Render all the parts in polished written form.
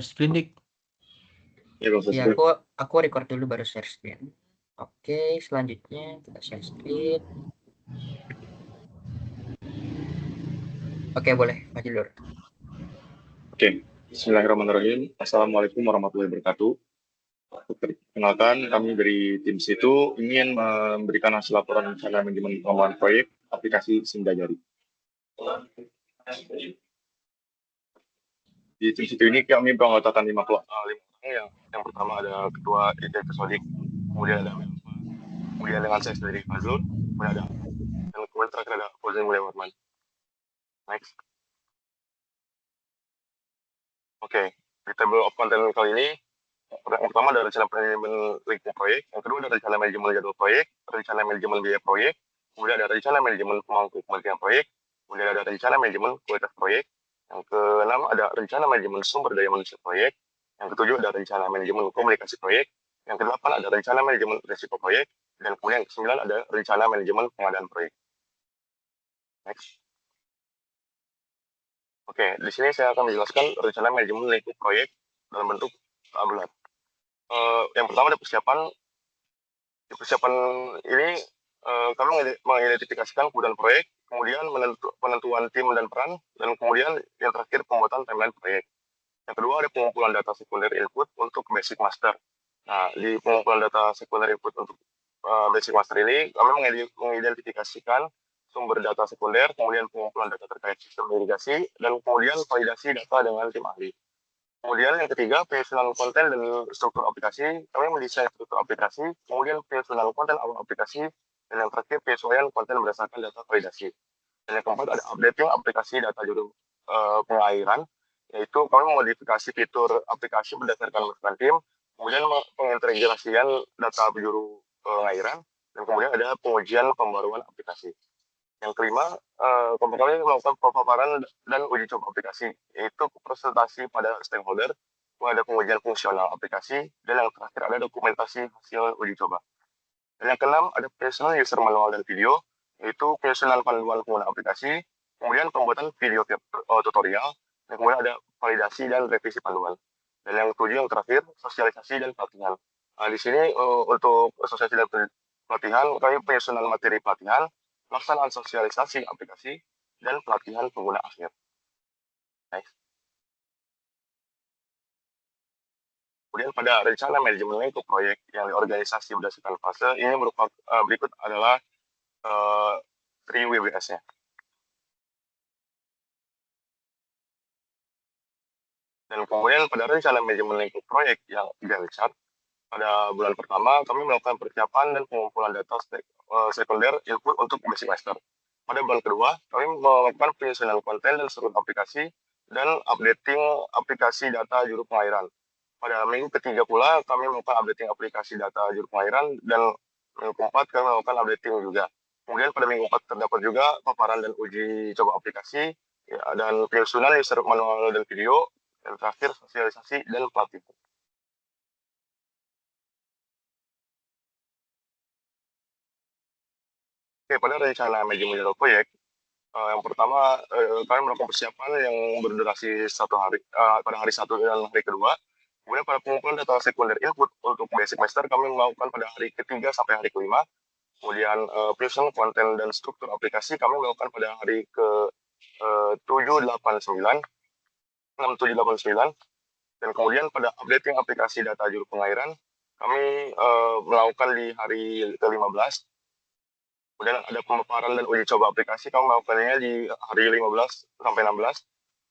share screen, Dik? Ya, Ya, aku record dulu baru share screen. Oke, selanjutnya kita share screen. Oke, boleh, maju dulu. Oke, bismillahirrahmanirrahim. Assalamualaikum warahmatullahi wabarakatuh. Perkenalkan, kami dari tim situ ingin memberikan hasil laporan rencana manajemen pengembangan proyek aplikasi SIM-Jari. Di tim situ ini kami beranggotakan 5 orang. Yang pertama ada Ketua Ide Kesodik, kemudian ada Melva, kemudian dengan saya sendiri Fazlun, kemudian ada dan kemudian terakhir ada Fauzan Mulai Warman. Next. Oke, di table of content kali ini yang pertama ada rencana manajemen lingkup proyek, yang kedua ada rencana manajemen jadwal proyek, rencana manajemen biaya proyek, kemudian ada rencana manajemen pemangku kepentingan proyek, kemudian ada rencana manajemen kualitas proyek, yang keenam ada rencana manajemen sumber daya manusia proyek, yang ketujuh ada rencana manajemen komunikasi proyek, yang kedelapan ada rencana manajemen risiko proyek, dan kemudian yang kesembilan ada rencana manajemen pengadaan proyek. Next. Oke, di sini saya akan menjelaskan rencana manajemen lingkup proyek dalam bentuk tabular. Yang pertama ada persiapan. Di persiapan ini kami mengidentifikasikan kebutuhan proyek, kemudian penentuan tim dan peran, dan kemudian yang terakhir pembuatan timeline proyek. Yang kedua ada pengumpulan data sekunder input untuk basic master. Nah, di pengumpulan data sekunder input untuk basic master ini kami mengidentifikasikan sumber data sekunder, kemudian pengumpulan data terkait sistem irigasi, dan kemudian validasi data dengan tim ahli. Kemudian yang ketiga, penyusunan konten dan struktur aplikasi. Kami mendesain struktur aplikasi, kemudian penyusunan konten awal aplikasi, dan yang terakhir penyesuaian konten berdasarkan data validasi. Dan yang keempat ada updating aplikasi data juru pengairan, yaitu kami memodifikasi fitur aplikasi berdasarkan masukan tim, kemudian pengintegrasian data juru pengairan, dan kemudian ada pengujian pembaruan aplikasi. Yang kelima, kami melakukan pemaparan dan uji coba aplikasi, yaitu presentasi pada stakeholder, ada pengujian fungsional aplikasi, dan yang terakhir ada dokumentasi hasil uji coba. Dan yang keenam, ada penyusunan user manual dan video, yaitu penyusunan panduan pengguna aplikasi, kemudian pembuatan video tutorial, dan kemudian ada validasi dan revisi panduan. Dan yang ketujuh, yang terakhir, sosialisasi dan pelatihan. Di sini untuk sosialisasi dan pelatihan, kami penyusunan materi pelatihan, pelaksanaan sosialisasi aplikasi, dan pelatihan pengguna akhir. Next. Kemudian pada rencana manajemen lingkup proyek yang di organisasi berdasarkan fase, ini berupa berikut adalah 3 WBS-nya. Dan kemudian pada rencana manajemen lingkup proyek yang Gantt chart, pada bulan pertama kami melakukan persiapan dan pengumpulan data sekunder input untuk basic master. Pada bulan kedua, kami melakukan penyusunan konten dan struktur aplikasi dan updating aplikasi data juru pengairan. Pada minggu ketiga pula, kami melakukan updating aplikasi data juru pengairan, dan minggu keempat kami melakukan updating juga. Kemudian pada minggu keempat terdapat juga paparan dan uji coba aplikasi, ya, dan penyusunan user manual dan video, dan terakhir sosialisasi dan pelatihan. Oke, pada rencana manajemen jadwal proyek, yang pertama kami melakukan persiapan yang berdurasi 1 hari pada hari 1 dan hari kedua. Kemudian pada pengumpulan data sekunder input untuk basic master kami melakukan pada hari ketiga sampai hari kelima. Kemudian penyusunan konten dan struktur aplikasi kami melakukan pada hari ke 789, dan kemudian pada updating aplikasi data juru pengairan kami melakukan di hari ke-15. Kemudian ada pemaparan dan uji coba aplikasi, kami melakukannya di hari 15 sampai 16.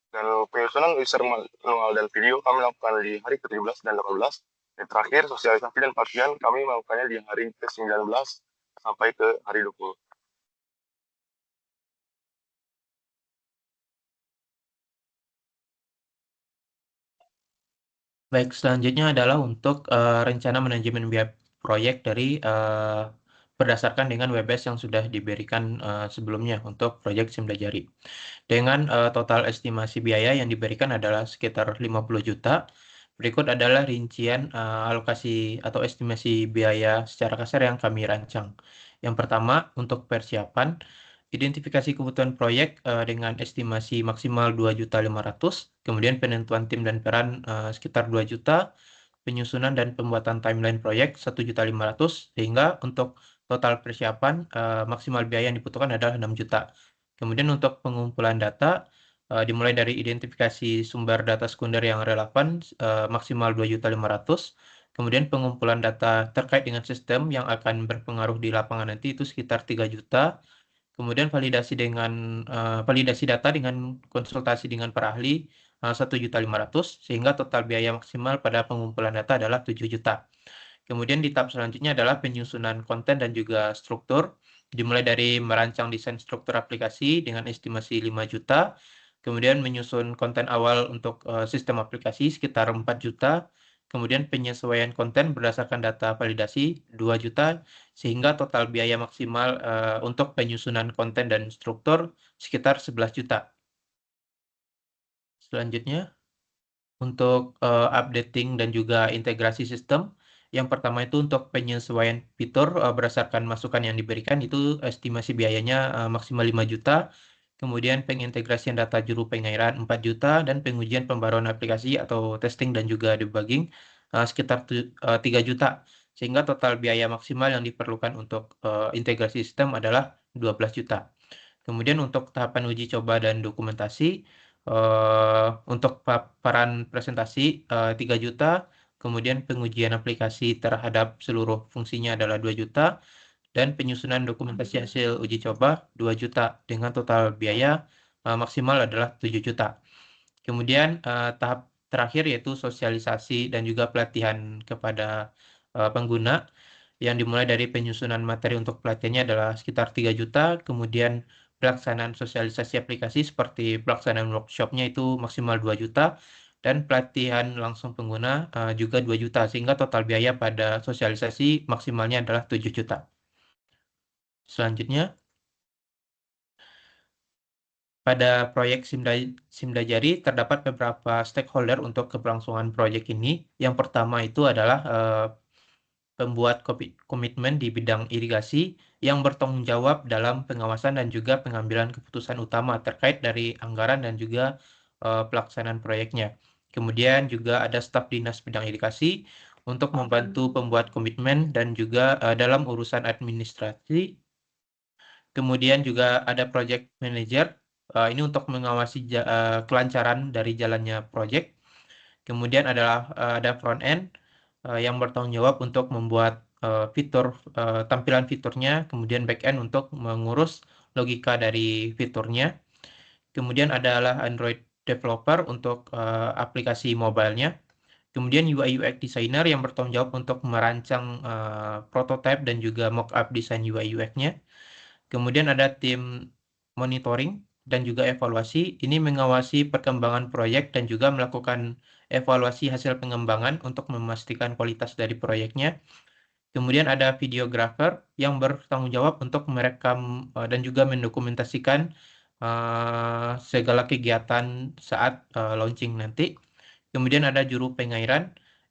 Dan penyusunan user manual dan video kami lakukan di hari ke-17 dan 18. Dan terakhir, sosialisasi dan pelatihan kami melakukannya di hari ke-19 sampai ke hari 20. Baik, selanjutnya adalah untuk rencana manajemen biaya proyek dari berdasarkan dengan WBS yang sudah diberikan sebelumnya untuk proyek SIM-Jari. Dengan total estimasi biaya yang diberikan adalah sekitar 50 juta. Berikut adalah rincian alokasi atau estimasi biaya secara kasar yang kami rancang. Yang pertama, untuk persiapan, identifikasi kebutuhan proyek dengan estimasi maksimal 2.500.000, kemudian penentuan tim dan peran sekitar 2 juta, penyusunan dan pembuatan timeline proyek 1.500.000, sehingga untuk total persiapan maksimal biaya yang dibutuhkan adalah 6 juta. Kemudian untuk pengumpulan data dimulai dari identifikasi sumber data sekunder yang relevan maksimal 2.500.000. Kemudian pengumpulan data terkait dengan sistem yang akan berpengaruh di lapangan nanti itu sekitar 3 juta. Kemudian validasi data dengan konsultasi dengan para ahli 1.500.000, sehingga total biaya maksimal pada pengumpulan data adalah 7 juta. Kemudian di tahap selanjutnya adalah penyusunan konten dan juga struktur, dimulai dari merancang desain struktur aplikasi dengan estimasi 5 juta, kemudian menyusun konten awal untuk sistem aplikasi sekitar 4 juta, kemudian penyesuaian konten berdasarkan data validasi 2 juta, sehingga total biaya maksimal untuk penyusunan konten dan struktur sekitar 11 juta. Selanjutnya, untuk updating dan juga integrasi sistem, yang pertama itu untuk penyesuaian fitur berdasarkan masukan yang diberikan, itu estimasi biayanya maksimal 5 juta. Kemudian pengintegrasian data juru pengairan 4 juta, dan pengujian pembaruan aplikasi atau testing dan juga debugging sekitar 3 juta. Sehingga total biaya maksimal yang diperlukan untuk integrasi sistem adalah 12 juta. Kemudian untuk tahapan uji coba dan dokumentasi, untuk paparan presentasi 3 juta, kemudian pengujian aplikasi terhadap seluruh fungsinya adalah 2 juta, dan penyusunan dokumentasi hasil uji coba 2 juta, dengan total biaya maksimal adalah 7 juta. Kemudian tahap terakhir yaitu sosialisasi dan juga pelatihan kepada pengguna, yang dimulai dari penyusunan materi untuk pelatihannya adalah sekitar 3 juta, kemudian pelaksanaan sosialisasi aplikasi seperti pelaksanaan workshopnya itu maksimal 2 juta, dan pelatihan langsung pengguna juga 2 juta, sehingga total biaya pada sosialisasi maksimalnya adalah 7 juta. Selanjutnya, pada proyek Simdajari terdapat beberapa stakeholder untuk keberlangsungan proyek ini. Yang pertama itu adalah pembuat komitmen di bidang irigasi yang bertanggung jawab dalam pengawasan dan juga pengambilan keputusan utama terkait dari anggaran dan juga pelaksanaan proyeknya. Kemudian juga ada staf dinas bidang irigasi untuk membantu pembuat komitmen dan juga dalam urusan administrasi. Kemudian juga ada project manager, ini untuk mengawasi kelancaran dari jalannya project. Kemudian ada front end yang bertanggung jawab untuk membuat fitur tampilan fiturnya, kemudian back end untuk mengurus logika dari fiturnya. Kemudian adalah Android developer untuk aplikasi mobile-nya. Kemudian UI UX designer yang bertanggung jawab untuk merancang prototype dan juga mockup desain UI UX-nya. Kemudian ada tim monitoring dan juga evaluasi. Ini mengawasi perkembangan proyek dan juga melakukan evaluasi hasil pengembangan untuk memastikan kualitas dari proyeknya. Kemudian ada videographer yang bertanggung jawab untuk merekam dan juga mendokumentasikan segala kegiatan saat launching nanti. Kemudian ada juru pengairan.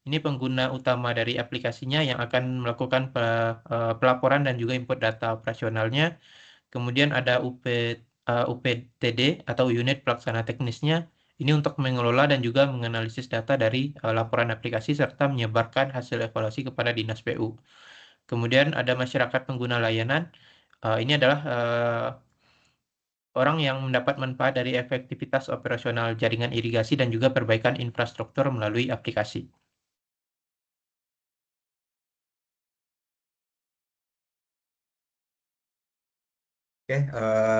Ini pengguna utama dari aplikasinya yang akan melakukan pelaporan dan juga input data operasionalnya. Kemudian ada UPTD atau unit pelaksana teknisnya. Ini untuk mengelola dan juga menganalisis data dari laporan aplikasi serta menyebarkan hasil evaluasi kepada Dinas PU. Kemudian ada masyarakat pengguna layanan. Ini adalah orang yang mendapat manfaat dari efektivitas operasional jaringan irigasi dan juga perbaikan infrastruktur melalui aplikasi. Oke,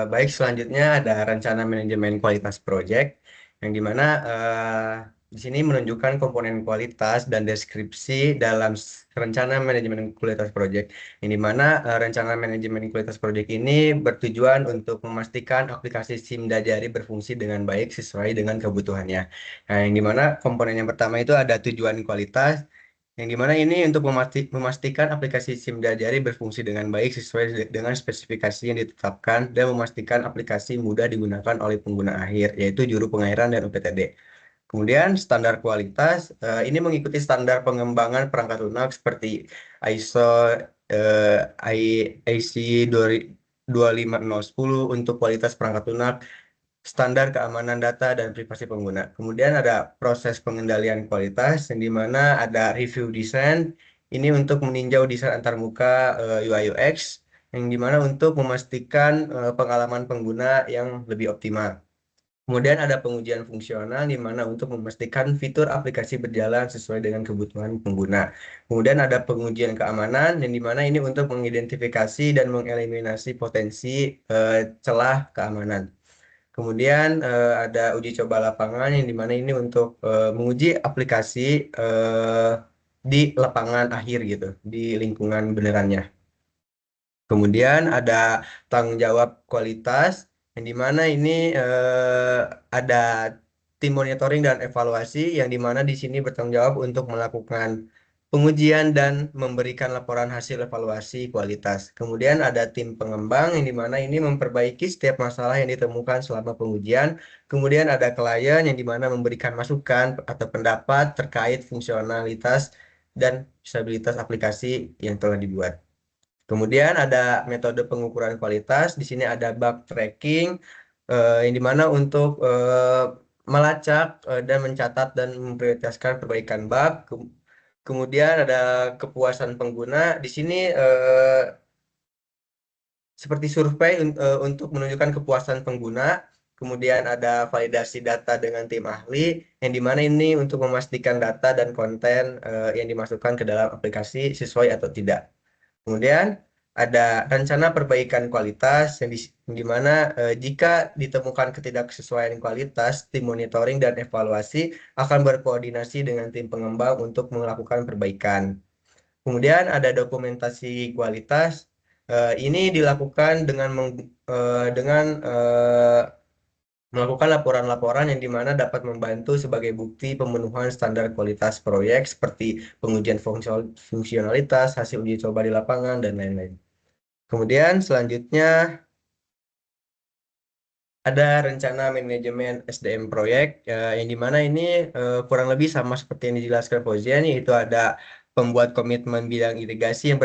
baik, selanjutnya ada rencana manajemen kualitas proyek yang dimana di sini menunjukkan komponen kualitas dan deskripsi dalam rencana manajemen kualitas proyek, yang dimana rencana manajemen kualitas proyek ini bertujuan untuk memastikan aplikasi Simdajari berfungsi dengan baik sesuai dengan kebutuhannya. Nah, yang dimana komponen yang pertama itu ada tujuan kualitas, yang dimana ini untuk memastikan aplikasi Simdajari berfungsi dengan baik sesuai dengan spesifikasi yang ditetapkan dan memastikan aplikasi mudah digunakan oleh pengguna akhir, yaitu juru pengairan dan UPTD. Kemudian standar kualitas, ini mengikuti standar pengembangan perangkat lunak seperti ISO IC 25010 untuk kualitas perangkat lunak, standar keamanan data dan privasi pengguna. Kemudian ada proses pengendalian kualitas yang dimana ada review design. Ini untuk meninjau desain antarmuka UI UX yang dimana untuk memastikan pengalaman pengguna yang lebih optimal. Kemudian ada pengujian fungsional di mana untuk memastikan fitur aplikasi berjalan sesuai dengan kebutuhan pengguna. Kemudian ada pengujian keamanan yang dimana ini untuk mengidentifikasi dan mengeliminasi potensi celah keamanan. Kemudian ada uji coba lapangan yang dimana ini untuk menguji aplikasi di lapangan akhir gitu, di lingkungan benerannya. Kemudian ada tanggung jawab kualitas yang dimana ini ada tim monitoring dan evaluasi yang dimana di sini bertanggung jawab untuk melakukan pengujian dan memberikan laporan hasil evaluasi kualitas. Kemudian ada tim pengembang yang dimana ini memperbaiki setiap masalah yang ditemukan selama pengujian. Kemudian ada klien yang dimana memberikan masukan atau pendapat terkait fungsionalitas dan usabilitas aplikasi yang telah dibuat. Kemudian ada metode pengukuran kualitas. Di sini ada bug tracking, yang dimana untuk melacak dan mencatat dan memprioritaskan perbaikan bug. Kemudian ada kepuasan pengguna. Di sini seperti survei untuk menunjukkan kepuasan pengguna. Kemudian ada validasi data dengan tim ahli, yang dimana ini untuk memastikan data dan konten yang dimasukkan ke dalam aplikasi sesuai atau tidak. Kemudian ada rencana perbaikan kualitas yang dimana jika ditemukan ketidaksesuaian kualitas, tim monitoring dan evaluasi akan berkoordinasi dengan tim pengembang untuk melakukan perbaikan. Kemudian ada dokumentasi kualitas. Ini dilakukan dengan melakukan laporan-laporan yang dimana dapat membantu sebagai bukti pemenuhan standar kualitas proyek seperti pengujian fungsionalitas, hasil uji coba di lapangan, dan lain-lain. Kemudian selanjutnya ada rencana manajemen SDM proyek yang dimana ini kurang lebih sama seperti yang dijelaskan Fauzian, yaitu ada pembuat komitmen bidang irigasi yang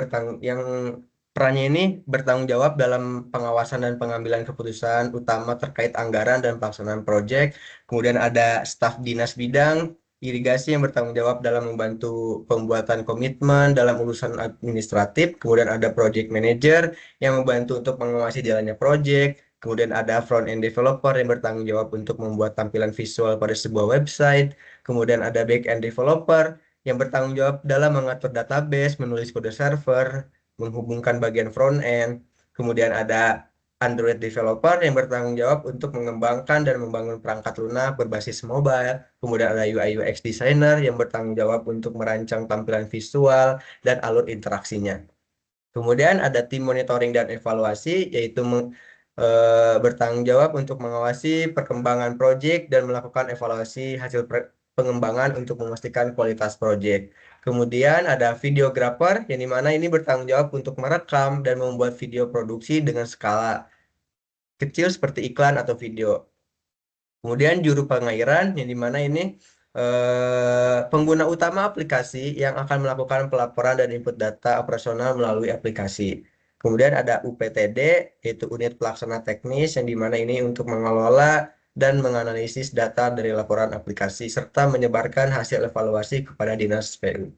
perannya ini bertanggung jawab dalam pengawasan dan pengambilan keputusan utama terkait anggaran dan pelaksanaan proyek. Kemudian ada staf dinas bidang irigasi yang bertanggung jawab dalam membantu pembuatan komitmen dalam urusan administratif. Kemudian ada project manager yang membantu untuk mengawasi jalannya proyek. Kemudian ada front-end developer yang bertanggung jawab untuk membuat tampilan visual pada sebuah website. Kemudian ada back-end developer yang bertanggung jawab dalam mengatur database, menulis kode server, menghubungkan bagian front-end. Kemudian ada Android developer yang bertanggung jawab untuk mengembangkan dan membangun perangkat lunak berbasis mobile. Kemudian ada UI UX designer yang bertanggung jawab untuk merancang tampilan visual dan alur interaksinya. Kemudian ada tim monitoring dan evaluasi, yaitu bertanggung jawab untuk mengawasi perkembangan proyek dan melakukan evaluasi hasil pengembangan untuk memastikan kualitas proyek. Kemudian ada videographer, yang dimana ini bertanggung jawab untuk merekam dan membuat video produksi dengan skala kecil seperti iklan atau video. Kemudian juru pengairan, yang dimana ini pengguna utama aplikasi yang akan melakukan pelaporan dan input data operasional melalui aplikasi. Kemudian ada UPTD, yaitu unit pelaksana teknis, yang dimana ini untuk mengelola dan menganalisis data dari laporan aplikasi serta menyebarkan hasil evaluasi kepada dinas PU.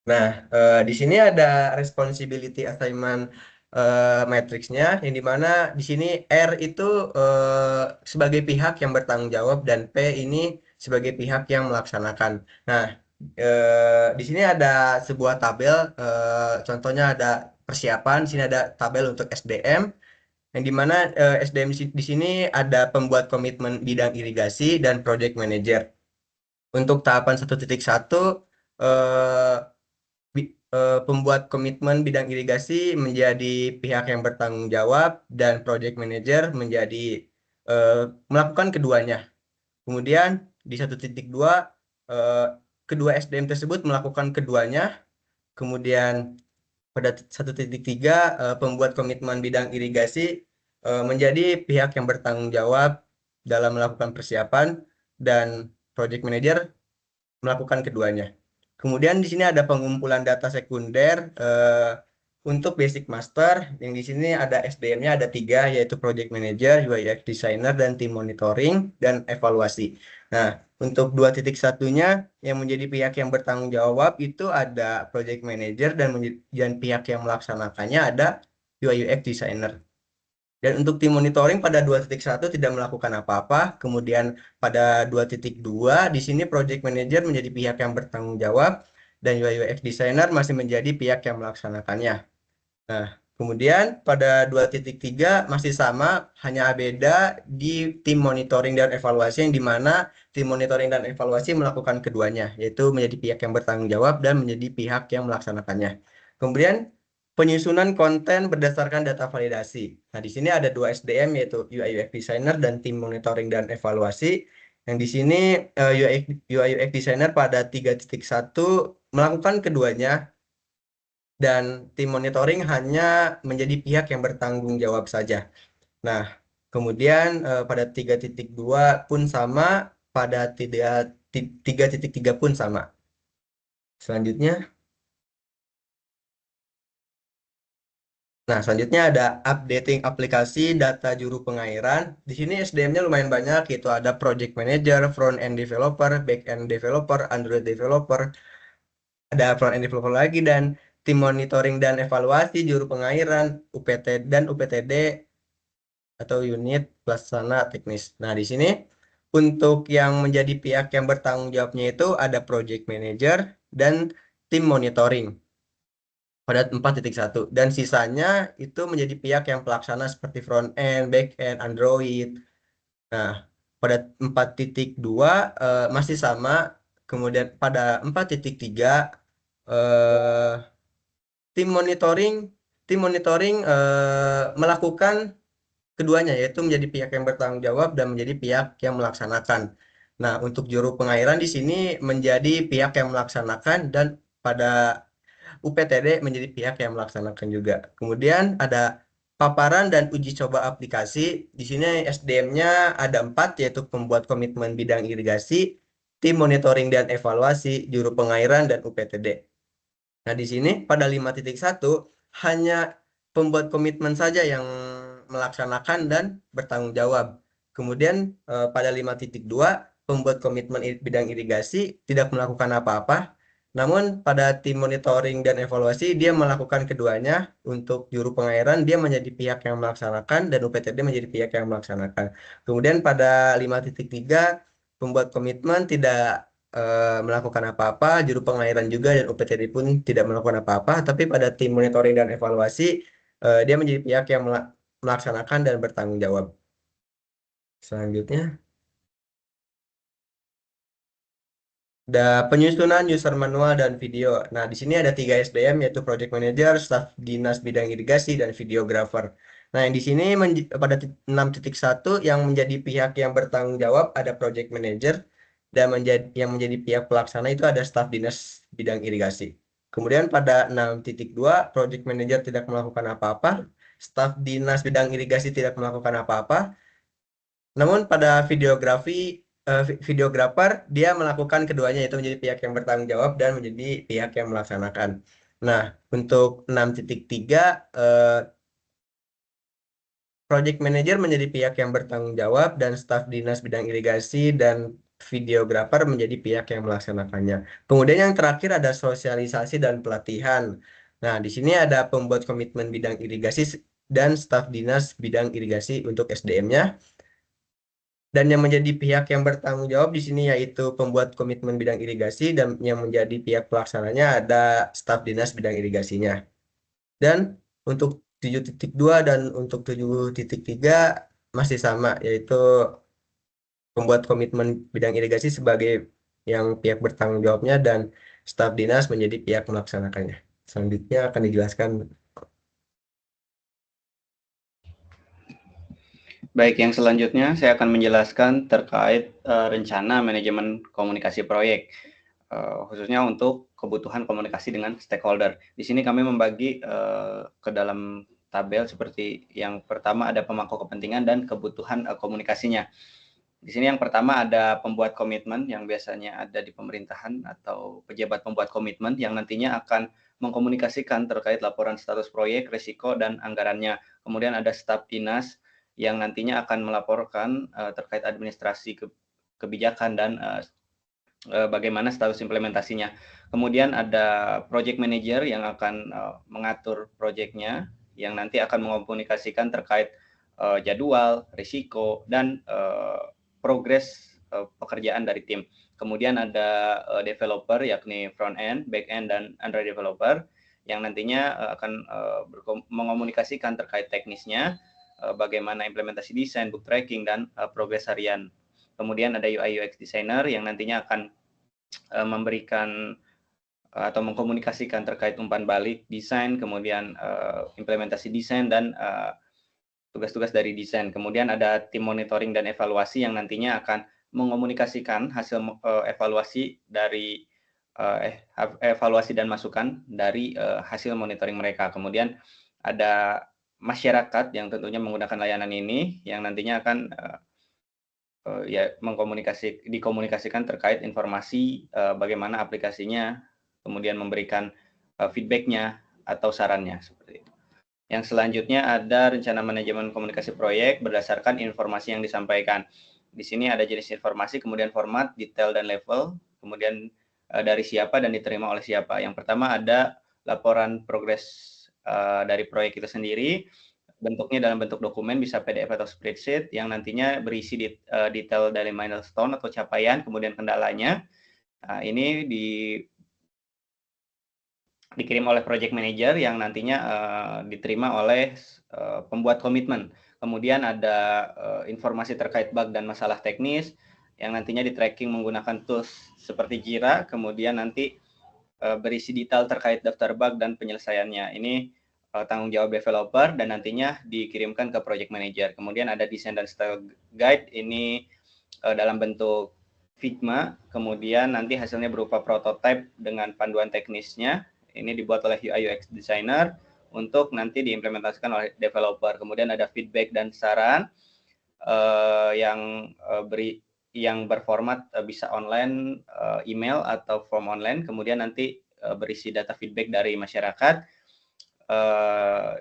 Nah, di sini ada responsibility assignment matriksnya, yang dimana di sini R itu sebagai pihak yang bertanggung jawab dan P ini sebagai pihak yang melaksanakan. Nah, di sini ada sebuah tabel, contohnya ada persiapan, di sini ada tabel untuk SDM, yang dimana SDM di sini ada pembuat komitmen bidang irigasi dan project manager. Untuk tahapan 1.1, pembuat komitmen bidang irigasi menjadi pihak yang bertanggung jawab dan project manager menjadi melakukan keduanya. Kemudian di 1.2 kedua SDM tersebut melakukan keduanya. Kemudian pada 1.3 pembuat komitmen bidang irigasi menjadi pihak yang bertanggung jawab dalam melakukan persiapan dan project manager melakukan keduanya. Kemudian di sini ada pengumpulan data sekunder untuk basic master, yang di sini ada SDM-nya ada 3, yaitu project manager, UI UX designer, dan tim monitoring dan evaluasi. Nah, untuk 2.1-nya yang menjadi pihak yang bertanggung jawab itu ada project manager dan pihak yang melaksanakannya ada UI UX designer. Dan untuk tim monitoring pada 2.1 tidak melakukan apa-apa. Kemudian pada 2.2 di sini project manager menjadi pihak yang bertanggung jawab dan UI UX designer masih menjadi pihak yang melaksanakannya. Nah, kemudian pada 2.3 masih sama, hanya beda di tim monitoring dan evaluasi yang dimana tim monitoring dan evaluasi melakukan keduanya, yaitu menjadi pihak yang bertanggung jawab dan menjadi pihak yang melaksanakannya. Kemudian penyusunan konten berdasarkan data validasi. Nah, di sini ada 2 SDM yaitu UI UX designer dan tim monitoring dan evaluasi. Yang di sini UI UX designer pada 3.1 melakukan keduanya dan tim monitoring hanya menjadi pihak yang bertanggung jawab saja. Nah, kemudian pada 3.2 pun sama, pada 3.3 pun sama. Selanjutnya, selanjutnya ada updating aplikasi data juru pengairan. Di sini SDM-nya lumayan banyak, yaitu ada project manager, front end developer, back end developer, Android developer, ada front end developer lagi, dan tim monitoring dan evaluasi juru pengairan, UPT dan UPTD atau unit pelaksana teknis. Nah, di sini untuk yang menjadi pihak yang bertanggung jawabnya itu ada project manager dan tim monitoring pada 4.1 dan sisanya itu menjadi pihak yang pelaksana seperti front end, back end, Android. Nah, pada 4.2 masih sama. Kemudian pada 4.3 eh, tim monitoring melakukan keduanya, yaitu menjadi pihak yang bertanggung jawab dan menjadi pihak yang melaksanakan. Nah, untuk juru pengairan di sini menjadi pihak yang melaksanakan dan pada UPTD menjadi pihak yang melaksanakan juga. Kemudian ada paparan dan uji coba aplikasi. Di sini SDM-nya ada 4, yaitu pembuat komitmen bidang irigasi, tim monitoring dan evaluasi, juru pengairan, dan UPTD. Nah, di sini pada 5.1 hanya pembuat komitmen saja yang melaksanakan dan bertanggung jawab. Kemudian pada 5.2 pembuat komitmen bidang irigasi tidak melakukan apa-apa. Namun pada tim monitoring dan evaluasi dia melakukan keduanya. Untuk juru pengairan dia menjadi pihak yang melaksanakan dan UPTD menjadi pihak yang melaksanakan. Kemudian pada 5.3 pembuat komitmen tidak melakukan apa-apa, juru pengairan juga dan UPTD pun tidak melakukan apa-apa, tapi pada tim monitoring dan evaluasi dia menjadi pihak yang melaksanakan dan bertanggung jawab. Selanjutnya, ada penyusunan user manual dan video. Nah, di sini ada 3 SDM, yaitu project manager, staf dinas bidang irigasi, dan videographer. Nah, yang di sini pada 6.1 yang menjadi pihak yang bertanggung jawab ada project manager, dan yang menjadi pihak pelaksana itu ada staf dinas bidang irigasi. Kemudian pada 6.2 project manager tidak melakukan apa-apa, staf dinas bidang irigasi tidak melakukan apa-apa, namun pada videographer dia melakukan keduanya, yaitu menjadi pihak yang bertanggung jawab dan menjadi pihak yang melaksanakan. Nah, untuk 6.3 project manager menjadi pihak yang bertanggung jawab dan staf dinas bidang irigasi dan videographer menjadi pihak yang melaksanakannya. Kemudian yang terakhir ada sosialisasi dan pelatihan. Nah, di sini ada pembuat komitmen bidang irigasi dan staf dinas bidang irigasi untuk SDM-nya. Dan yang menjadi pihak yang bertanggung jawab di sini yaitu pembuat komitmen bidang irigasi dan yang menjadi pihak pelaksananya ada staf dinas bidang irigasinya. Dan untuk 7.2 dan untuk 7.3 masih sama, yaitu pembuat komitmen bidang irigasi sebagai yang pihak bertanggung jawabnya dan staf dinas menjadi pihak melaksanakannya. Selanjutnya akan dijelaskan. Baik, yang selanjutnya saya akan menjelaskan terkait rencana manajemen komunikasi proyek, khususnya untuk kebutuhan komunikasi dengan stakeholder. Di sini kami membagi ke dalam tabel seperti yang pertama ada pemangku kepentingan dan kebutuhan komunikasinya. Di sini yang pertama ada pembuat komitmen yang biasanya ada di pemerintahan atau pejabat pembuat komitmen yang nantinya akan mengkomunikasikan terkait laporan status proyek, risiko, dan anggarannya. Kemudian ada staf dinas yang nantinya akan melaporkan terkait administrasi kebijakan dan bagaimana status implementasinya. Kemudian ada project manager yang akan mengatur proyeknya, yang nanti akan mengkomunikasikan terkait jadwal, risiko, dan progres pekerjaan dari tim. Kemudian ada developer, yakni front end, back end, dan Android developer, yang nantinya akan mengkomunikasikan terkait teknisnya, bagaimana implementasi desain, book tracking, dan progres harian. Kemudian ada UI UX designer yang nantinya akan memberikan atau mengkomunikasikan terkait umpan balik desain, kemudian implementasi desain, dan tugas-tugas dari desain. Kemudian ada tim monitoring dan evaluasi yang nantinya akan mengkomunikasikan hasil evaluasi dari evaluasi dan masukan dari hasil monitoring mereka. Kemudian ada masyarakat yang tentunya menggunakan layanan ini yang nantinya akan dikomunikasikan terkait informasi bagaimana aplikasinya, kemudian memberikan feedback-nya atau sarannya seperti itu. Yang selanjutnya ada rencana manajemen komunikasi proyek berdasarkan informasi yang disampaikan. Di sini ada jenis informasi, kemudian format, detail, dan level, kemudian dari siapa dan diterima oleh siapa. Yang pertama ada laporan progres dari proyek itu sendiri. Bentuknya dalam bentuk dokumen, bisa PDF atau spreadsheet, yang nantinya berisi detail dari milestone atau capaian, kemudian kendalanya. Nah, ini dikirim oleh project manager yang nantinya diterima oleh pembuat komitmen. Kemudian ada informasi terkait bug dan masalah teknis, yang nantinya di-tracking menggunakan tools seperti Jira, kemudian nanti berisi detail terkait daftar bug dan penyelesaiannya. Ini tanggung jawab developer dan nantinya dikirimkan ke project manager. Kemudian ada desain dan style guide, ini dalam bentuk Figma, kemudian nanti hasilnya berupa prototype dengan panduan teknisnya. Ini dibuat oleh UI UX designer untuk nanti diimplementasikan oleh developer. Kemudian ada feedback dan saran yang berformat bisa online, email, atau form online. Kemudian nanti berisi data feedback dari masyarakat.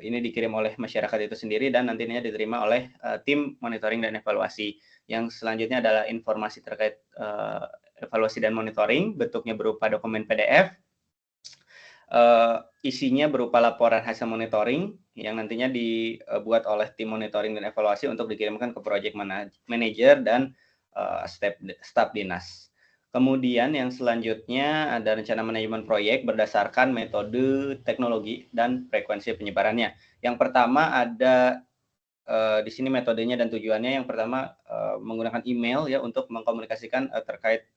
Ini dikirim oleh masyarakat itu sendiri dan nantinya diterima oleh tim monitoring dan evaluasi. Yang selanjutnya adalah informasi terkait evaluasi dan monitoring, bentuknya berupa dokumen PDF. Isinya berupa laporan hasil monitoring yang nantinya dibuat oleh tim monitoring dan evaluasi untuk dikirimkan ke project manager dan staf dinas. Kemudian yang selanjutnya ada rencana manajemen proyek berdasarkan metode, teknologi, dan frekuensi penyebarannya. Yang pertama ada di sini metodenya dan tujuannya. Yang pertama menggunakan email ya untuk mengkomunikasikan terkait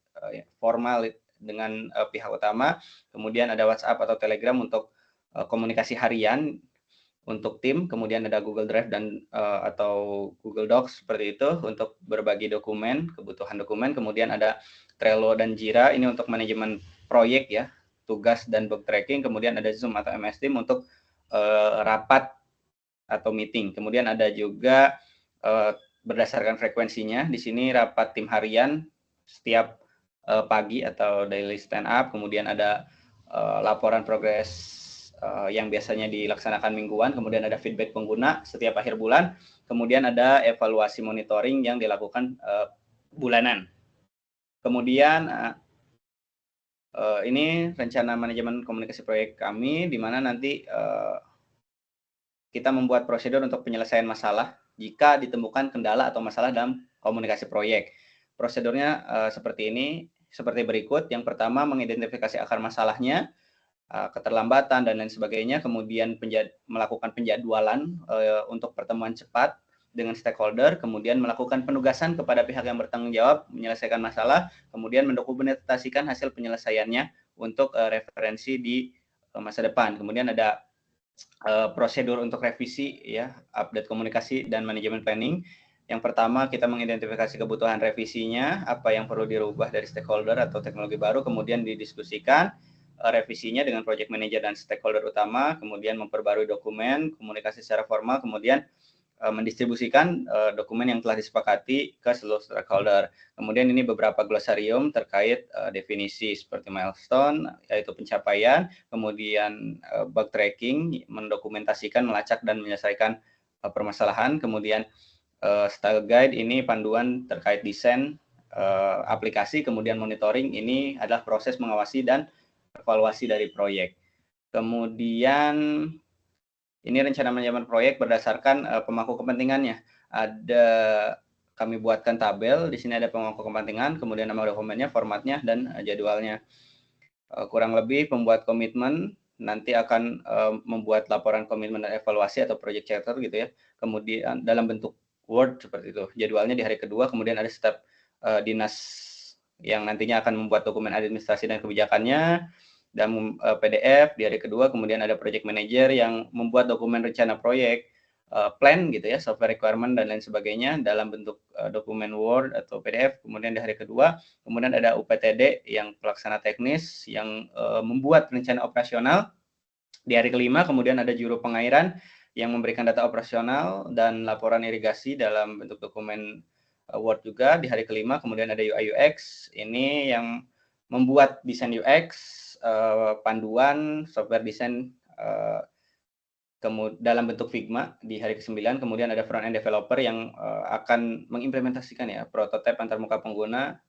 formal dengan pihak utama. Kemudian ada WhatsApp atau Telegram untuk komunikasi harian untuk tim. Kemudian ada Google Drive dan atau Google Docs seperti itu untuk berbagi dokumen, kebutuhan dokumen. Kemudian ada Trello dan Jira ini untuk manajemen proyek ya, tugas dan bug tracking. Kemudian ada Zoom atau MS Team untuk rapat atau meeting. Kemudian ada juga berdasarkan frekuensinya. Di sini rapat tim harian setiap pagi atau daily stand up. Kemudian ada laporan progres yang biasanya dilaksanakan mingguan. Kemudian ada feedback pengguna setiap akhir bulan. Kemudian ada evaluasi monitoring yang dilakukan bulanan. Kemudian ini rencana manajemen komunikasi proyek kami, di mana nanti kita membuat prosedur untuk penyelesaian masalah jika ditemukan kendala atau masalah dalam komunikasi proyek. Prosedurnya seperti ini, seperti berikut. Yang pertama, mengidentifikasi akar masalahnya, keterlambatan, dan lain sebagainya. Kemudian melakukan penjadwalan untuk pertemuan cepat dengan stakeholder, kemudian melakukan penugasan kepada pihak yang bertanggung jawab menyelesaikan masalah, kemudian mendokumentasikan hasil penyelesaiannya untuk referensi di masa depan. Kemudian ada prosedur untuk revisi ya, update komunikasi dan manajemen planning. Yang pertama, kita mengidentifikasi kebutuhan revisinya, apa yang perlu dirubah dari stakeholder atau teknologi baru, kemudian didiskusikan revisinya dengan project manager dan stakeholder utama, kemudian memperbarui dokumen, komunikasi secara formal, kemudian mendistribusikan dokumen yang telah disepakati ke seluruh stakeholder. Kemudian ini beberapa glosarium terkait definisi seperti milestone, yaitu pencapaian, kemudian bug tracking, mendokumentasikan, melacak, dan menyelesaikan permasalahan, kemudian style guide ini panduan terkait desain aplikasi, kemudian monitoring ini adalah proses mengawasi dan evaluasi dari proyek. Kemudian ini rencana manajemen proyek berdasarkan pemangku kepentingannya. Kami buatkan tabel, di sini ada pemangku kepentingan, kemudian nama dokumennya, formatnya, dan jadwalnya. Kurang lebih pembuat komitmen nanti akan membuat laporan komitmen dan evaluasi atau project charter gitu ya. Kemudian dalam bentuk Word seperti itu. Jadwalnya di hari kedua, kemudian ada staf dinas yang nantinya akan membuat dokumen administrasi dan kebijakannya, dan PDF di hari kedua, kemudian ada project manager yang membuat dokumen rencana proyek, plan gitu ya, software requirement dan lain sebagainya dalam bentuk dokumen Word atau PDF. Kemudian di hari kedua, kemudian ada UPTD yang pelaksana teknis yang membuat rencana operasional. Di hari kelima, kemudian ada juru pengairan yang memberikan data operasional dan laporan irigasi dalam bentuk dokumen Word juga. Di hari kelima, kemudian ada UI UX, ini yang membuat desain UX, panduan software desain dalam bentuk Figma di hari ke-9. Kemudian ada front end developer yang akan mengimplementasikan ya prototipe antarmuka pengguna.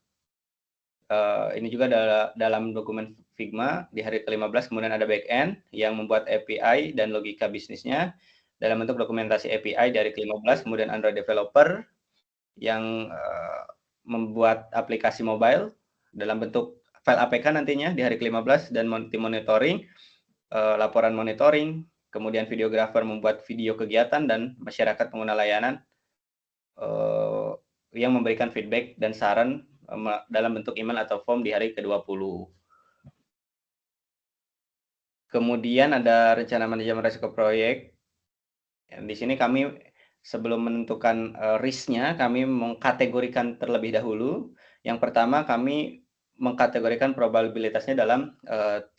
Ini juga dalam dokumen Figma di hari ke-15. Kemudian ada back end yang membuat API dan logika bisnisnya dalam bentuk dokumentasi API di hari ke-15. Kemudian Android developer yang membuat aplikasi mobile dalam bentuk file APK nantinya di hari ke-15, dan monitoring, laporan monitoring, kemudian videographer membuat video kegiatan, dan masyarakat pengguna layanan yang memberikan feedback dan saran dalam bentuk email atau form di hari ke-20. Kemudian ada rencana manajemen risiko proyek. Di sini kami sebelum menentukan risk-nya, kami mengkategorikan terlebih dahulu. Yang pertama, kami mengkategorikan probabilitasnya dalam 3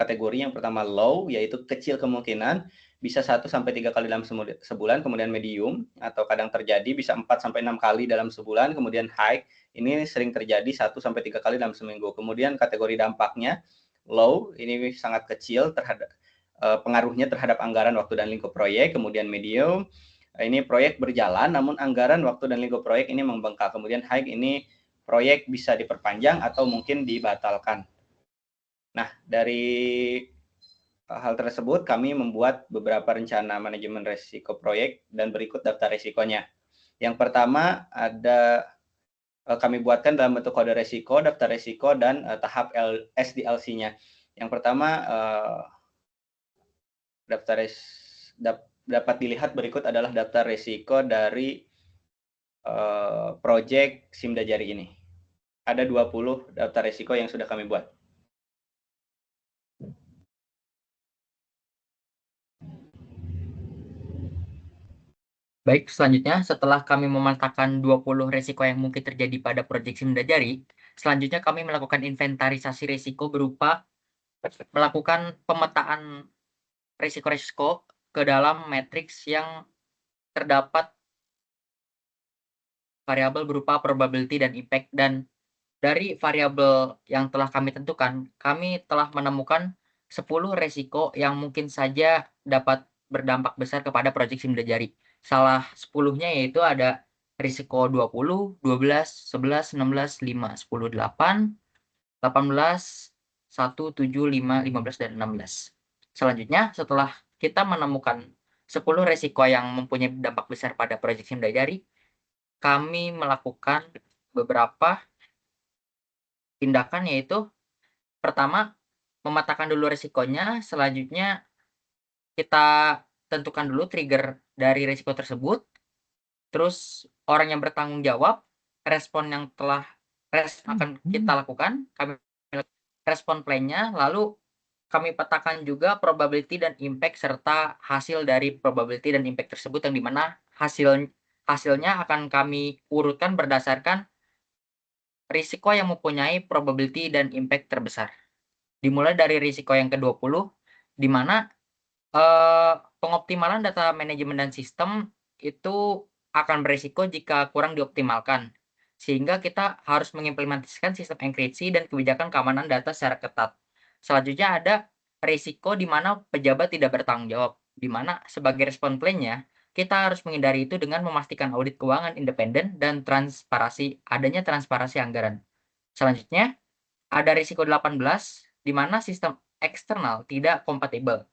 kategori. Yang pertama low, yaitu kecil kemungkinan, bisa 1 sampai 3 kali dalam sebulan. Kemudian medium, atau kadang terjadi bisa 4 sampai 6 kali dalam sebulan. Kemudian high, ini sering terjadi 1 sampai 3 kali dalam seminggu. Kemudian kategori dampaknya low, ini sangat kecil terhadap pengaruhnya terhadap anggaran, waktu, dan lingkup proyek. Kemudian medium, ini proyek berjalan namun anggaran, waktu, dan lingkup proyek ini membengkak. Kemudian high, ini proyek bisa diperpanjang atau mungkin dibatalkan. Nah, dari hal tersebut kami membuat beberapa rencana manajemen risiko proyek dan berikut daftar risikonya. Yang pertama ada kami buatkan dalam bentuk kode risiko, daftar risiko, dan tahap SDLC-nya. Yang pertama dapat dilihat berikut adalah daftar risiko dari proyek Simda Jari ini. Ada 20 daftar risiko yang sudah kami buat. Baik, selanjutnya setelah kami memetakan 20 risiko yang mungkin terjadi pada proyek Simda Jari, selanjutnya kami melakukan inventarisasi risiko berupa melakukan pemetaan risiko-risiko ke dalam matriks yang terdapat variabel berupa probability dan impact. Dan dari variabel yang telah kami tentukan, kami telah menemukan 10 risiko yang mungkin saja dapat berdampak besar kepada proyek Simda Jari. Salah 10-nya yaitu ada risiko 20, 12, 11, 16, 5, 10, 8, 18, 1, 7, 5, 15, dan 16. Selanjutnya, setelah kita menemukan 10 risiko yang mempunyai dampak besar pada proyek Simda Jari, kami melakukan beberapa tindakan, yaitu pertama, memetakan dulu risikonya. Selanjutnya kita tentukan dulu trigger dari risiko tersebut, terus orang yang bertanggung jawab, respon yang telah akan kita lakukan, kami respon plan-nya, lalu kami petakan juga probability dan impact serta hasil dari probability dan impact tersebut, yang dimana hasilnya akan kami urutkan berdasarkan risiko yang mempunyai probability dan impact terbesar. Dimulai dari risiko yang ke-20, di mana pengoptimalan data manajemen dan sistem itu akan berisiko jika kurang dioptimalkan, sehingga kita harus mengimplementasikan sistem enkripsi dan kebijakan keamanan data secara ketat. Selanjutnya ada risiko di mana pejabat tidak bertanggung jawab, di mana sebagai respon plan-nya, kita harus menghindari itu dengan memastikan audit keuangan independen dan adanya transparansi anggaran. Selanjutnya, ada risiko 18, di mana sistem eksternal tidak kompatibel.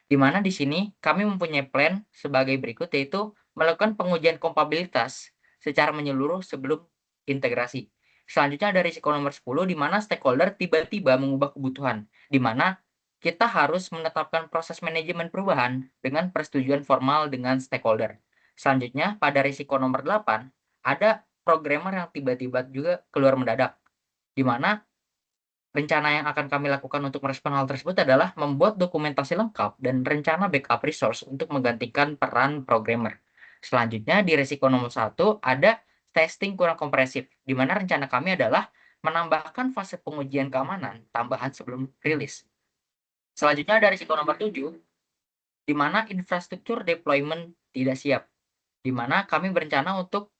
Di mana di sini kami mempunyai plan sebagai berikut, yaitu melakukan pengujian kompatibilitas secara menyeluruh sebelum integrasi. Selanjutnya ada risiko nomor 10, di mana stakeholder tiba-tiba mengubah kebutuhan, di mana kita harus menetapkan proses manajemen perubahan dengan persetujuan formal dengan stakeholder. Selanjutnya, pada risiko nomor 8, ada programmer yang tiba-tiba juga keluar mendadak, di mana rencana yang akan kami lakukan untuk merespon hal tersebut adalah membuat dokumentasi lengkap dan rencana backup resource untuk menggantikan peran programmer. Selanjutnya, di risiko nomor 1 ada testing kurang kompresif, di mana rencana kami adalah menambahkan fase pengujian keamanan tambahan sebelum rilis. Selanjutnya ada risiko nomor 7, di mana infrastruktur deployment tidak siap, di mana kami berencana untuk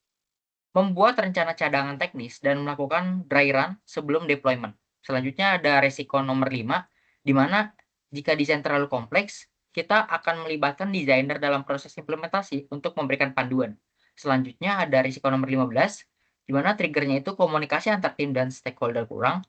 membuat rencana cadangan teknis dan melakukan dry run sebelum deployment. Selanjutnya ada risiko nomor 5, di mana jika desain terlalu kompleks, kita akan melibatkan desainer dalam proses implementasi untuk memberikan panduan. Selanjutnya ada risiko nomor 15, di mana triggernya itu komunikasi antar tim dan stakeholder kurang,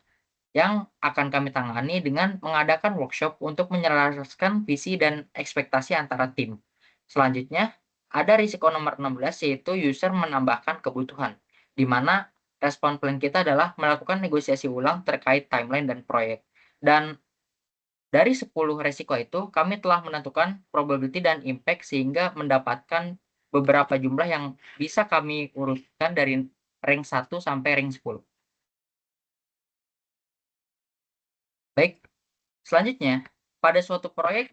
yang akan kami tangani dengan mengadakan workshop untuk menyelaraskan visi dan ekspektasi antara tim. Selanjutnya, ada risiko nomor 16, yaitu user menambahkan kebutuhan, di mana respon plan kita adalah melakukan negosiasi ulang terkait timeline dan proyek. Dan dari 10 risiko itu, kami telah menentukan probability dan impact sehingga mendapatkan beberapa jumlah yang bisa kami urutkan dari rank 1 sampai rank 10. Baik, selanjutnya, pada suatu proyek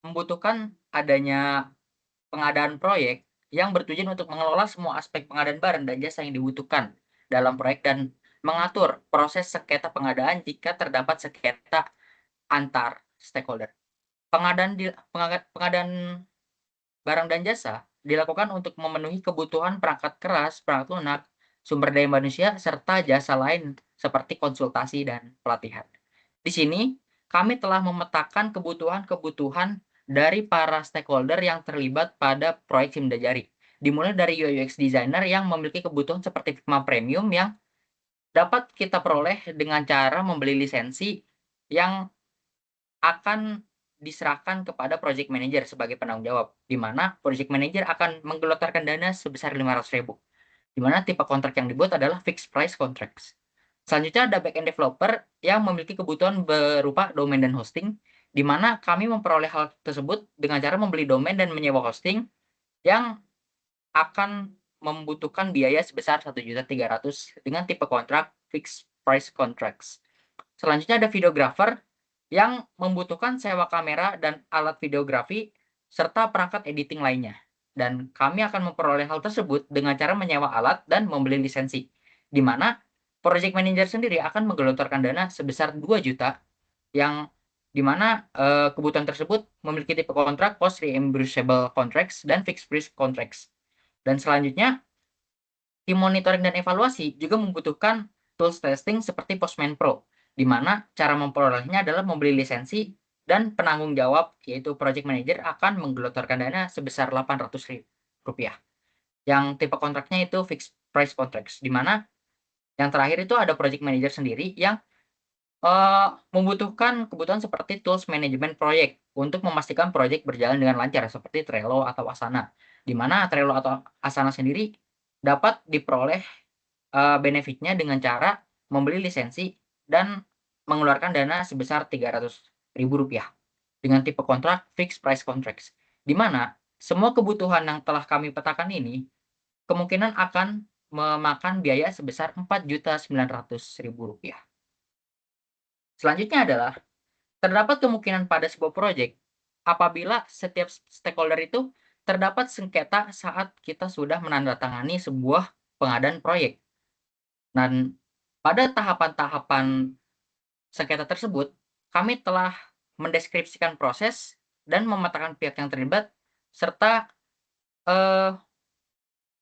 membutuhkan adanya pengadaan proyek yang bertujuan untuk mengelola semua aspek pengadaan barang dan jasa yang dibutuhkan dalam proyek dan mengatur proses sengketa pengadaan jika terdapat sengketa antar stakeholder. Pengadaan barang dan jasa dilakukan untuk memenuhi kebutuhan perangkat keras, perangkat lunak, sumber daya manusia, serta jasa lain seperti konsultasi dan pelatihan. Di sini, kami telah memetakan kebutuhan-kebutuhan dari para stakeholder yang terlibat pada proyek Simdajari. Dimulai dari UI UX designer yang memiliki kebutuhan seperti Figma Premium yang dapat kita peroleh dengan cara membeli lisensi yang akan diserahkan kepada project manager sebagai penanggung jawab, di mana project manager akan menggelontorkan dana sebesar 500.000, di mana tipe kontrak yang dibuat adalah fixed price contracts. Selanjutnya ada backend developer yang memiliki kebutuhan berupa domain dan hosting, di mana kami memperoleh hal tersebut dengan cara membeli domain dan menyewa hosting yang akan membutuhkan biaya sebesar 1.300.000 dengan tipe kontrak fixed price contracts. Selanjutnya ada videographer yang membutuhkan sewa kamera dan alat videografi serta perangkat editing lainnya. Dan kami akan memperoleh hal tersebut dengan cara menyewa alat dan membeli lisensi, di mana project manager sendiri akan menggelontorkan dana sebesar 2 juta, yang dimana kebutuhan tersebut memiliki tipe kontrak post reimbursable contracts dan fixed price contracts. Dan selanjutnya, tim monitoring dan evaluasi juga membutuhkan tools testing seperti Postman Pro, di mana cara memperolehnya adalah membeli lisensi dan penanggung jawab, yaitu project manager akan menggelontorkan dana sebesar 800.000 rupiah. Yang tipe kontraknya itu fixed price contracts, di mana yang terakhir itu ada project manager sendiri yang membutuhkan kebutuhan seperti tools manajemen proyek untuk memastikan proyek berjalan dengan lancar seperti Trello atau Asana, di mana Trello atau Asana sendiri dapat diperoleh benefitnya dengan cara membeli lisensi dan mengeluarkan dana sebesar 300.000 rupiah dengan tipe kontrak fixed price contracts, di mana semua kebutuhan yang telah kami petakan ini kemungkinan akan memakan biaya sebesar 4.900.000 rupiah. Selanjutnya adalah terdapat kemungkinan pada sebuah proyek apabila setiap stakeholder itu terdapat sengketa saat kita sudah menandatangani sebuah pengadaan proyek. Dan pada tahapan-tahapan sengketa tersebut, kami telah mendeskripsikan proses dan memetakan pihak yang terlibat serta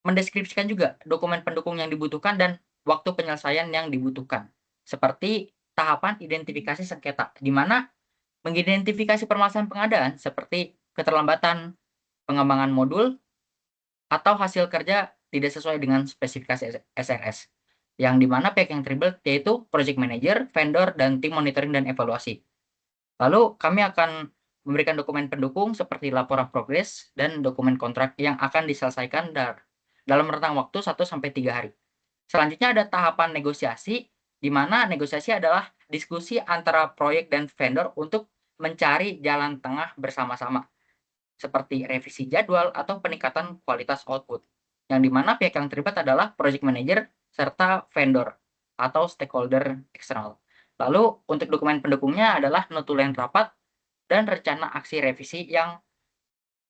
mendeskripsikan juga dokumen pendukung yang dibutuhkan dan waktu penyelesaian yang dibutuhkan. Seperti tahapan identifikasi sengketa, di mana mengidentifikasi permasalahan pengadaan seperti keterlambatan pengembangan modul atau hasil kerja tidak sesuai dengan spesifikasi SRS. Yang dimana pihak yang terlibat yaitu project manager, vendor, dan tim monitoring dan evaluasi. Lalu kami akan memberikan dokumen pendukung seperti laporan progres dan dokumen kontrak yang akan diselesaikan dalam rentang waktu 1-3 hari. Selanjutnya ada tahapan negosiasi, di mana negosiasi adalah diskusi antara proyek dan vendor untuk mencari jalan tengah bersama-sama, seperti revisi jadwal atau peningkatan kualitas output, yang dimana pihak yang terlibat adalah project manager serta vendor atau stakeholder eksternal. Lalu untuk dokumen pendukungnya adalah notulen rapat dan rencana aksi revisi yang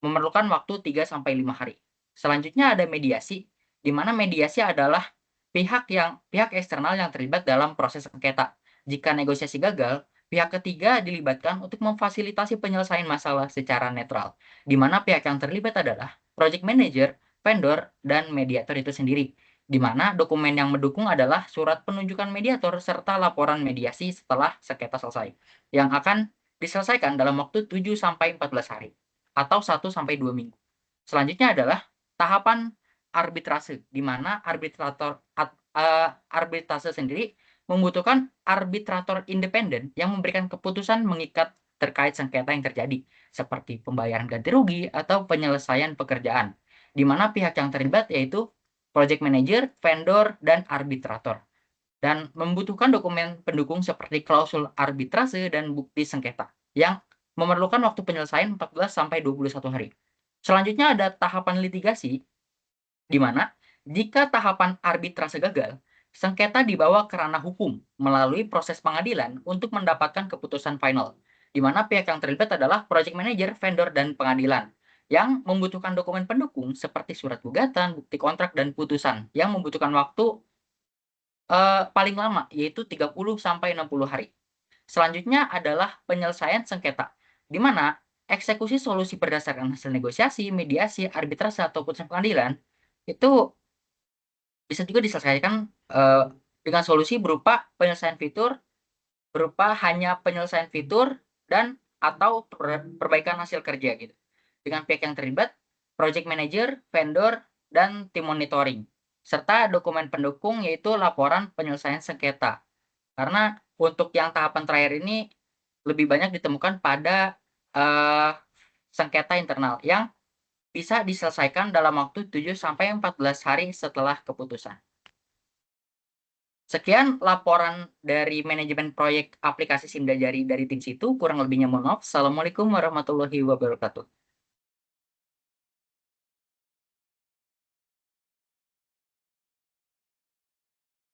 memerlukan waktu 3-5 hari. Selanjutnya ada mediasi, di mana mediasi adalah pihak eksternal yang terlibat dalam proses sengketa. Jika negosiasi gagal, pihak ketiga dilibatkan untuk memfasilitasi penyelesaian masalah secara netral, di mana pihak yang terlibat adalah project manager, vendor, dan mediator itu sendiri, di mana dokumen yang mendukung adalah surat penunjukan mediator serta laporan mediasi setelah sengketa selesai, yang akan diselesaikan dalam waktu 7-14 hari atau 1-2 minggu. Selanjutnya adalah tahapan arbitrase, di mana arbitrase sendiri membutuhkan arbitrator independen yang memberikan keputusan mengikat terkait sengketa yang terjadi, seperti pembayaran ganti rugi atau penyelesaian pekerjaan, di mana pihak yang terlibat yaitu project manager, vendor, dan arbitrator, dan membutuhkan dokumen pendukung seperti klausul arbitrase dan bukti sengketa yang memerlukan waktu penyelesaian 14-21 hari. Selanjutnya ada tahapan litigasi, di mana jika tahapan arbitrase gagal, sengketa dibawa ke ranah hukum melalui proses pengadilan untuk mendapatkan keputusan final, di mana pihak yang terlibat adalah project manager, vendor, dan pengadilan, yang membutuhkan dokumen pendukung seperti surat gugatan, bukti kontrak, dan putusan, yang membutuhkan waktu paling lama, yaitu 30-60 hari. Selanjutnya adalah penyelesaian sengketa, di mana eksekusi solusi berdasarkan hasil negosiasi, mediasi, arbitrase, atau putusan pengadilan itu bisa juga diselesaikan dengan solusi berupa penyelesaian fitur, berupa hanya penyelesaian fitur dan atau perbaikan hasil kerja gitu. Dengan pihak yang terlibat, project manager, vendor, dan tim monitoring, serta dokumen pendukung yaitu laporan penyelesaian sengketa. Karena untuk yang tahapan terakhir ini lebih banyak ditemukan pada sengketa internal yang bisa diselesaikan dalam waktu 7-14 hari setelah keputusan. Sekian laporan dari manajemen proyek aplikasi SIMDA Jari dari tim situ. Kurang lebihnya mohon maaf. Assalamualaikum warahmatullahi wabarakatuh.